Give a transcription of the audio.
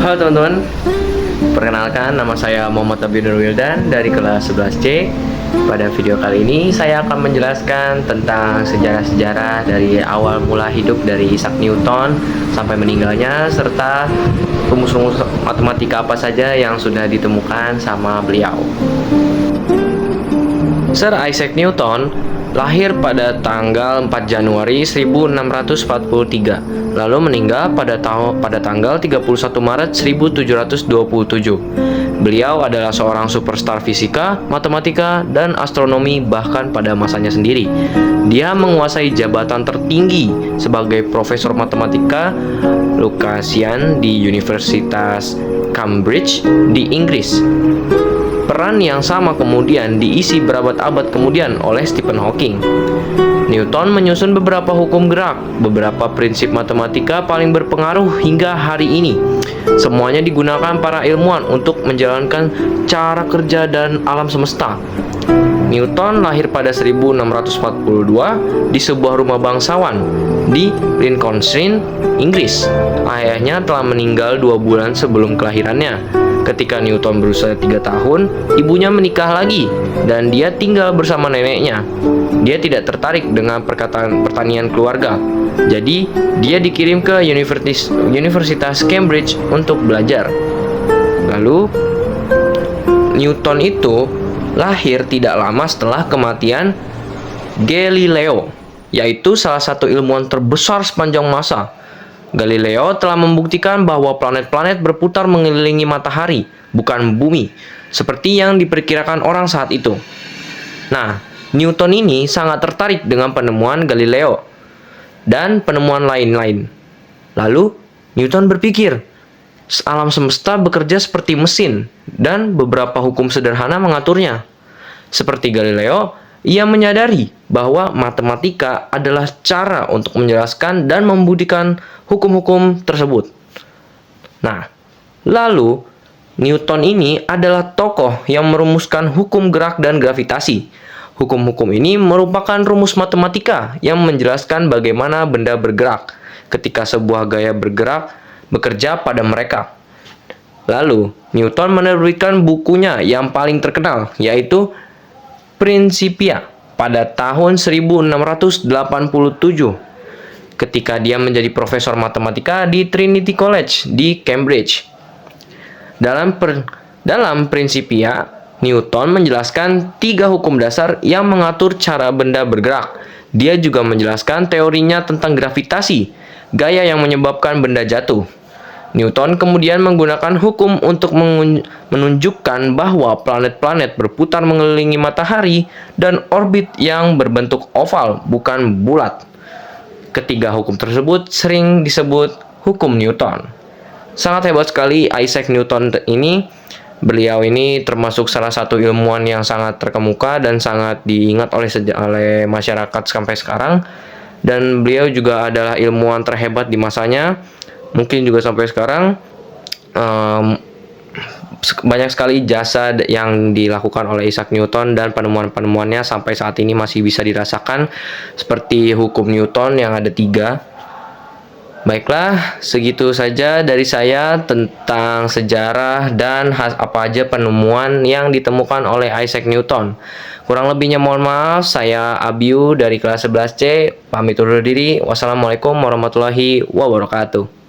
Halo teman-teman, perkenalkan nama saya Muhammad Abi Nur Wildan dari kelas 11C. Pada video kali ini saya akan menjelaskan tentang sejarah-sejarah dari awal mula hidup dari Isaac Newton sampai meninggalnya, serta rumus-rumus matematika apa saja yang sudah ditemukan sama beliau. Sir Isaac Newton lahir pada tanggal 4 Januari 1643, lalu meninggal pada tanggal 31 Maret 1727. Beliau adalah seorang superstar fisika, matematika, dan astronomi bahkan pada masanya sendiri. Dia menguasai jabatan tertinggi sebagai profesor matematika Lucasian di Universitas Cambridge di Inggris. Peran yang sama kemudian diisi berabad-abad kemudian oleh Stephen Hawking. Newton menyusun beberapa hukum gerak, beberapa prinsip matematika paling berpengaruh hingga hari ini. Semuanya digunakan para ilmuwan untuk menjalankan cara kerja dan alam semesta. Newton lahir pada 1642 di sebuah rumah bangsawan di Lincolnshire, Inggris. Ayahnya telah meninggal 2 bulan sebelum kelahirannya. Ketika Newton berusia 3 tahun, ibunya menikah lagi dan dia tinggal bersama neneknya. Dia tidak tertarik dengan pertanian keluarga. Jadi, dia dikirim ke Universitas Cambridge untuk belajar. Lalu, Newton itu lahir tidak lama setelah kematian Galileo, yaitu salah satu ilmuwan terbesar sepanjang masa. Galileo telah membuktikan bahwa planet-planet berputar mengelilingi matahari, bukan bumi, seperti yang diperkirakan orang saat itu. Nah, Newton ini sangat tertarik dengan penemuan Galileo dan penemuan lain-lain. Lalu, Newton berpikir, alam semesta bekerja seperti mesin, dan beberapa hukum sederhana mengaturnya. Seperti Galileo, ia menyadari bahwa matematika adalah cara untuk menjelaskan dan membuktikan hukum-hukum tersebut. Nah, lalu Newton ini adalah tokoh yang merumuskan hukum gerak dan gravitasi. Hukum-hukum ini merupakan rumus matematika yang menjelaskan bagaimana benda bergerak ketika sebuah gaya bergerak bekerja pada mereka. Lalu, Newton menerbitkan bukunya yang paling terkenal, yaitu Principia pada tahun 1687 ketika dia menjadi profesor matematika di Trinity College di Cambridge. Dalam Principia, Newton menjelaskan 3 hukum dasar yang mengatur cara benda bergerak. Dia juga menjelaskan teorinya tentang gravitasi, gaya yang menyebabkan benda jatuh. Newton kemudian menggunakan hukum untuk menunjukkan bahwa planet-planet berputar mengelilingi matahari dan orbit yang berbentuk oval, bukan bulat. Ketiga hukum tersebut sering disebut hukum Newton. Sangat hebat sekali Isaac Newton ini. Beliau ini termasuk salah satu ilmuwan yang sangat terkemuka dan sangat diingat oleh masyarakat sampai sekarang. Dan beliau juga adalah ilmuwan terhebat di masanya. Mungkin juga sampai sekarang banyak sekali jasa yang dilakukan oleh Isaac Newton dan penemuan-penemuannya sampai saat ini masih bisa dirasakan, seperti hukum Newton yang ada 3. Baiklah, segitu saja dari saya tentang sejarah dan apa aja penemuan yang ditemukan oleh Isaac Newton. Kurang lebihnya mohon maaf, saya Abiu dari kelas 11C, pamit undur diri. Wassalamualaikum warahmatullahi wabarakatuh.